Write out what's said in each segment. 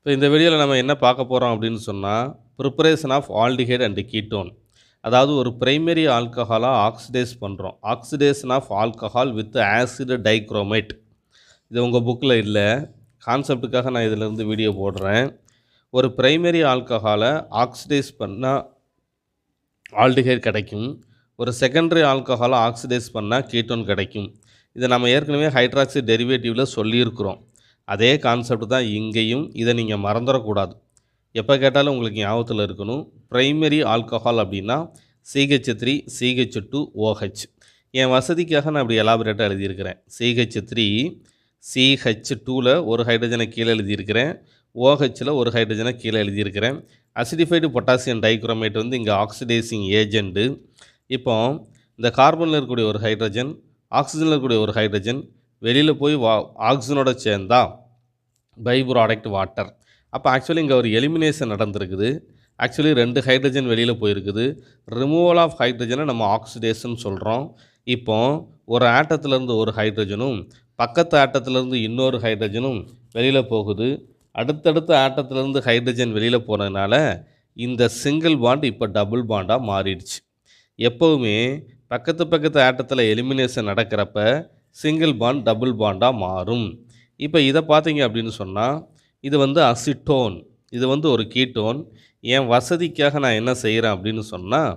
இப்போ இந்த வீடியோவில் நம்ம என்ன பார்க்க போகிறோம் அப்படின்னு சொன்னால் preparation of aldehyde and ketone. அதாவது ஒரு பிரைமரி ஆல்கஹாலாக ஆக்சிடைஸ் பண்ணுறோம். Oxidation of alcohol with acid dichromate. இது உங்கள் புக்கில் இல்லை, கான்செப்டுக்காக நான் இதிலேருந்து வீடியோ போடுறேன். ஒரு பிரைமரி ஆல்கஹாலை ஆக்சிடைஸ் பண்ணால் ஆல்டிஹைட் கிடைக்கும். ஒரு செகண்டரி ஆல்கஹாலை ஆக்சிடைஸ் பண்ணால் கீட்டோன் கிடைக்கும். இதை நம்ம ஏற்கனவே ஹைட்ராக்சி டெரிவேட்டிவில் சொல்லியிருக்கிறோம். அதே கான்செப்ட் தான் இங்கேயும். இதை நீங்கள் மறந்துடக்கூடாது. எப்போ கேட்டாலும் உங்களுக்கு ஞாபகத்தில் இருக்கணும். பிரைமரி ஆல்கஹால் அப்படின்னா CH3 CH2 OH. என் வசதிக்காக நான் இப்படி எலாபரேட்டாக எழுதியிருக்கிறேன். CH3 CH2ல் ஒரு ஹைட்ரஜனை கீழே எழுதியிருக்கிறேன், OHல் ஒரு ஹைட்ரஜனை கீழே எழுதியிருக்கிறேன். அசிடிஃபைடு பொட்டாசியம் டைக்ரோமேட் வந்து இங்கே ஆக்சிடைசிங் ஏஜெண்ட்டு. இப்போ இந்த கார்பனில் இருக்கக்கூடிய ஒரு ஹைட்ரஜன், ஆக்சிஜனில் இருக்கக்கூடிய ஒரு ஹைட்ரஜன் வெளியில் போய் ஆக்சிஜனோட சேர்ந்தா பை ப்ராடக்ட் வாட்டர். அப்போ ஆக்சுவலி இங்கே ஒரு எலிமினேஷன் நடந்திருக்குது. ஆக்சுவலி 2 ஹைட்ரஜன் வெளியில் போயிருக்குது. ரிமூவல் ஆஃப் ஹைட்ரஜனை நம்ம ஆக்சிடேஷன் சொல்கிறோம். இப்போ ஒரு ஆட்டத்திலேருந்து ஒரு ஹைட்ரஜனும் பக்கத்து ஆட்டத்திலேருந்து இன்னொரு ஹைட்ரஜனும் வெளியில் போகுது. அடுத்தடுத்த ஆட்டத்திலேருந்து ஹைட்ரஜன் வெளியில் போனதுனால இந்த சிங்கிள் பாண்ட் இப்போ டபுள் பாண்டாக மாறிடுச்சு. எப்போவுமே பக்கத்து ஆட்டத்தில் எலிமினேஷன் நடக்கிறப்ப சிங்கிள் பாண்ட் டபுள் பாண்டாக மாறும். இப்போ இதை பார்த்தீங்க அப்படின்னு சொன்னால் இது வந்து அசிட்டோன், இது வந்து ஒரு கீட்டோன். என் வசதிக்காக நான் என்ன செய்கிறேன் அப்படின்னு சொன்னால்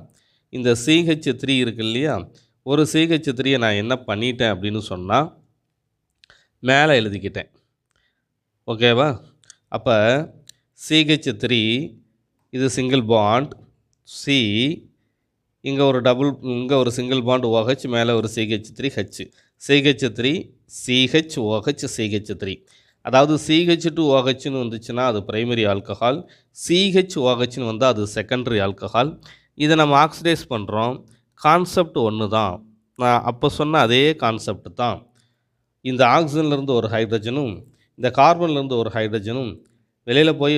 இந்த CH3 இருக்கு இல்லையா, ஒரு CH3யை நான் என்ன பண்ணிட்டேன் அப்படின்னு சொன்னால் மேலே எழுதிக்கிட்டேன். ஓகேவா? அப்போ CH3 இது சிங்கிள் பாண்ட் சி, இங்கே ஒரு சிங்கிள் பாண்ட் OH, மேலே ஒரு CH3H. CH3 CHOH CH3. அதாவது CH2OHன்னு வந்துச்சுன்னா அது பிரைமரி ஆல்கஹால், CHOHன்னு வந்தால் அது செகண்டரி ஆல்கஹால். இதை நம்ம ஆக்சிடைஸ் பண்ணுறோம். கான்செப்ட் ஒன்று தான், நான் அப்போ சொன்ன அதே கான்செப்ட் தான். இந்த ஆக்சிஜன்லேருந்து ஒரு ஹைட்ரஜனும் இந்த கார்பன்லேருந்து ஒரு ஹைட்ரஜனும் வெளியில் போய்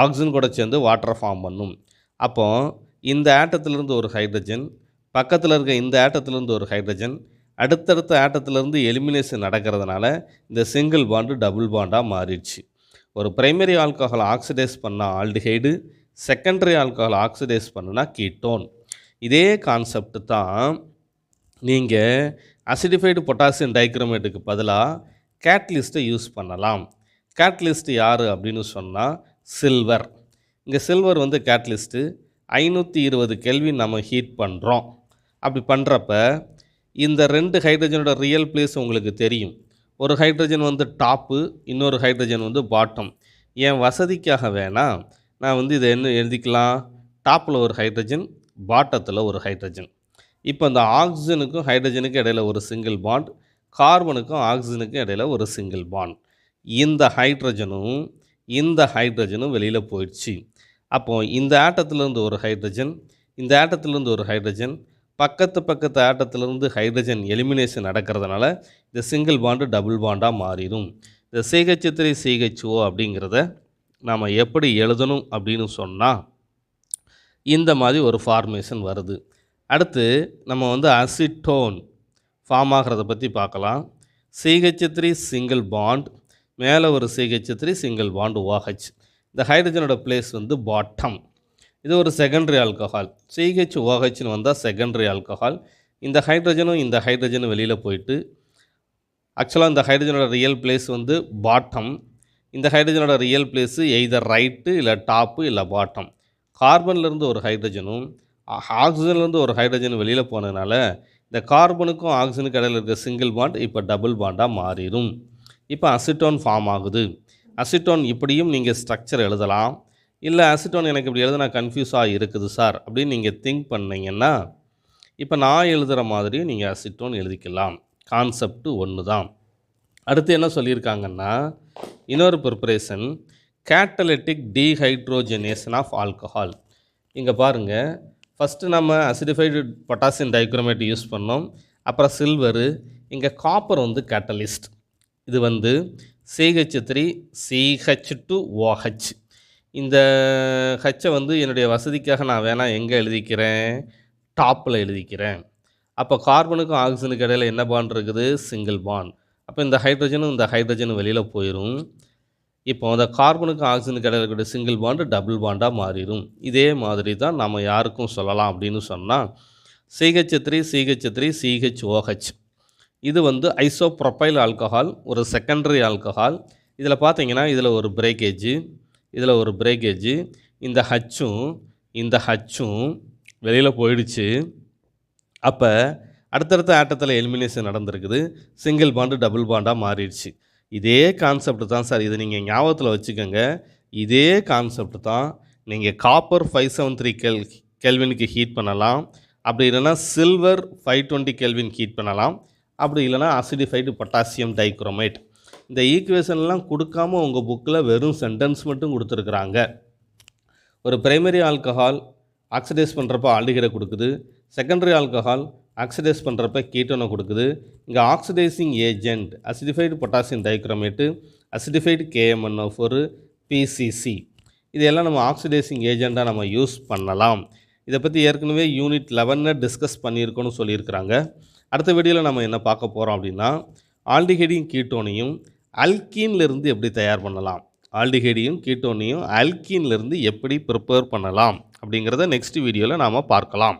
ஆக்சிஜன் கூட சேர்ந்து வாட்டரை ஃபார்ம் பண்ணும். அப்போ இந்த ஆட்டத்திலேருந்து ஒரு ஹைட்ரஜன், பக்கத்தில் இருக்க இந்த ஆட்டத்திலேருந்து ஒரு ஹைட்ரஜன், அடுத்தடுத்த ஆட்டத்திலேருந்து எலிமினேஷன் நடக்கிறதுனால இந்த சிங்கிள் பாண்டு டபுள் பாண்டாக மாறிடுச்சு. ஒரு பிரைமரி ஆல்கஹால் ஆக்சிடைஸ் பண்ணால் ஆல்டிஹைடு, செகண்டரி ஆல்கஹால் ஆக்சிடைஸ் பண்ணுனா கீட்டோன். இதே கான்செப்ட் தான் நீங்கள் அசிடிஃபைடு பொட்டாசியம் டைக்ரோமேட்டுக்கு பதிலாக கேட்லிஸ்ட்டை யூஸ் பண்ணலாம். கேட்லிஸ்ட் யார் அப்படின்னு சொன்னால் சில்வர். இங்கே சில்வர் வந்து கேட்லிஸ்ட்டு 520 கெல்வின் நம்ம ஹீட் பண்ணுறோம். அப்படி பண்ணுறப்ப இந்த 2 ஹைட்ரஜனோட ரியல் பிளேஸ் உங்களுக்கு தெரியும். ஒரு ஹைட்ரஜன் வந்து டாப்பு, இன்னொரு ஹைட்ரஜன் வந்து பாட்டம். என் வசதிக்காக வேணால் நான் வந்து இதை என்ன எழுதிக்கலாம், டாப்பில் ஒரு ஹைட்ரஜன், பாட்டத்தில் ஒரு ஹைட்ரஜன். இப்போ இந்த ஆக்சிஜனுக்கும் ஹைட்ரஜனுக்கும் இடையில் ஒரு சிங்கிள் பாண்ட், கார்பனுக்கும் ஆக்சிஜனுக்கும் இடையில் ஒரு சிங்கிள் பாண்ட். இந்த ஹைட்ரஜனும் வெளியில் போயிடுச்சு. அப்போது இந்த ஆட்டத்திலேருந்து ஒரு ஹைட்ரஜன், இந்த ஆட்டத்திலேருந்து ஒரு ஹைட்ரஜன், பக்கத்து ஆட்டத்திலேருந்து ஹைட்ரஜன் எலிமினேஷன் நடக்கிறதுனால இந்த சிங்கிள் பாண்டு டபுள் பாண்டாக மாறிடும். இந்த CH3 CHO அப்படிங்கிறத நாம் எப்படி எழுதணும் அப்படின்னு சொன்னால் இந்த மாதிரி ஒரு ஃபார்மேஷன் வருது. அடுத்து நம்ம வந்து அசிட்டோன் ஃபார்ம் ஆகிறத பற்றி பார்க்கலாம். CH3 சிங்கிள் பாண்ட், மேலே ஒரு CH3 சிங்கிள் பாண்ட் OH. இந்த ஹைட்ரஜனோட பிளேஸ் வந்து பாட்டம். இது ஒரு செகண்டரி ஆல்கஹால். CHOHன்னு வந்தால் செகண்டரி ஆல்கஹால். இந்த ஹைட்ரஜனும் வெளியில் போயிட்டு ஆக்சுவலாக இந்த ஹைட்ரஜனோட ரியல் பிளேஸ் வந்து பாட்டம். இந்த ஹைட்ரஜனோட ரியல் பிளேஸு எய்தர் ரைட்டு இல்லை டாப்பு இல்லை பாட்டம். கார்பன்லேருந்து ஒரு ஹைட்ரஜனும் ஆக்சிஜன்லேருந்து ஒரு ஹைட்ரஜனும் வெளியில் போனதுனால இந்த கார்பனுக்கும் ஆக்சிஜனுக்கு இடையில் இருக்க சிங்கிள் பாண்ட் இப்போ டபுள் பாண்டாக மாறிடும். இப்போ அசிட்டோன் ஃபார்ம் ஆகுது. அசிட்டோன் இப்படியும் நீங்கள் ஸ்ட்ரக்சர் எழுதலாம். இல்லை அசிட்டோன் எனக்கு இப்படி எழுதுனா கன்ஃபியூஸாக இருக்குது சார் அப்படின்னு நீங்கள் திங்க் பண்ணிங்கன்னா இப்போ நான் எழுதுகிற மாதிரி நீங்கள் அசிட்டோன் எழுதிக்கலாம். கான்செப்ட் ஒன்று தான். அடுத்து என்ன சொல்லியிருக்காங்கன்னா இன்னொரு ப்ரிப்பரேஷன் கேட்டலிட்டிக் டீஹைட்ரோஜனேஷன் ஆஃப் ஆல்கஹால். இங்கே பாருங்கள், ஃபஸ்ட்டு நம்ம அசிடிஃபைடு பொட்டாசியம் டைக்ரோமேட் யூஸ் பண்ணோம், அப்புறம் சில்வரு, இங்கே காப்பர் வந்து கேட்டலிஸ்ட். இது வந்து CH3 CH2OH. இந்த ஹச்சை வந்து என்னுடைய வசதிக்காக நான் வேணால் எங்கே எழுதிக்கிறேன், டாப்பில் எழுதிக்கிறேன். அப்போ கார்பனுக்கும் ஆக்சிஜனுக்கு இடையில் என்ன பாண்ட் இருக்குது, சிங்கிள் பாண்ட். அப்போ இந்த ஹைட்ரஜனும் வெளியில் போயிடும். இப்போ அந்த கார்பனுக்கும் ஆக்சிஜனுக்கு இடையில இருக்கக்கூடிய சிங்கிள் பாண்டு டபுள் பாண்டாக மாறிடும். இதே மாதிரி தான் நம்ம யாருக்கும் சொல்லலாம் அப்படின்னு சொன்னால் CH3 CH3 CHOH இது வந்து ஐசோப்ரோபைல் ஆல்கஹால், ஒரு செகண்டரி ஆல்கஹால். இதில் பார்த்தீங்கன்னா இதில் ஒரு பிரேக்கேஜ், இதில் ஒரு பிரேக்கேஜ், இந்த ஹச்சும் இந்த ஹச்சும் வெளியில் போயிடுச்சு. அப்போ அடுத்தடுத்த ஆட்டத்தில் எலிமினேஷன் நடந்திருக்குது. சிங்கிள் பாண்டு டபுள் பாண்டாக மாறிடுச்சு. இதே கான்செப்ட் தான் சார், இதை நீங்கள் ஞாபகத்தில் வச்சுக்கோங்க. இதே கான்செப்ட் தான் நீங்கள் காப்பர் 573 கெல்வினுக்கு ஹீட் பண்ணலாம். அப்படி இல்லைனா சில்வர் 520 கெல்வின் ஹீட் பண்ணலாம். அப்படி இல்லைனா அசிடிஃபைடு பொட்டாசியம் டைக்ரோமேட். இந்த ஈக்குவேஷன்லாம் கொடுக்காம உங்கள் புக்கில் வெறும் சென்டென்ஸ் மட்டும் கொடுத்துருக்குறாங்க. ஒரு பிரைமரி ஆல்கஹால் ஆக்சிடைஸ் பண்ணுறப்ப ஆல்டிஹைடை கொடுக்குது, செகண்டரி ஆல்கஹால் ஆக்சிடைஸ் பண்ணுறப்ப கீட்டோனை கொடுக்குது. இங்கே oxidising agent acidified potassium dichromate, acidified KMnO4, PCC இதெல்லாம் நம்ம ஆக்சிடைசிங் ஏஜெண்ட்டாக நம்ம யூஸ் பண்ணலாம். இதை பற்றி ஏற்கனவே யூனிட் 11 டிஸ்கஸ் பண்ணியிருக்கோன்னு சொல்லியிருக்கிறாங்க. அடுத்த வீடியோவில் நம்ம என்ன பார்க்க போகிறோம் அப்படின்னா ஆல்டிஹைடையும் கீட்டோனையும் அல்கீன்லேருந்து எப்படி தயார் பண்ணலாம், ஆல்டிஹைடையும் கீட்டோனையும் அல்கீன்லேருந்து எப்படி ப்ரிப்பேர் பண்ணலாம் அப்படிங்கிறத நெக்ஸ்ட் வீடியோவில் நாம் பார்க்கலாம்.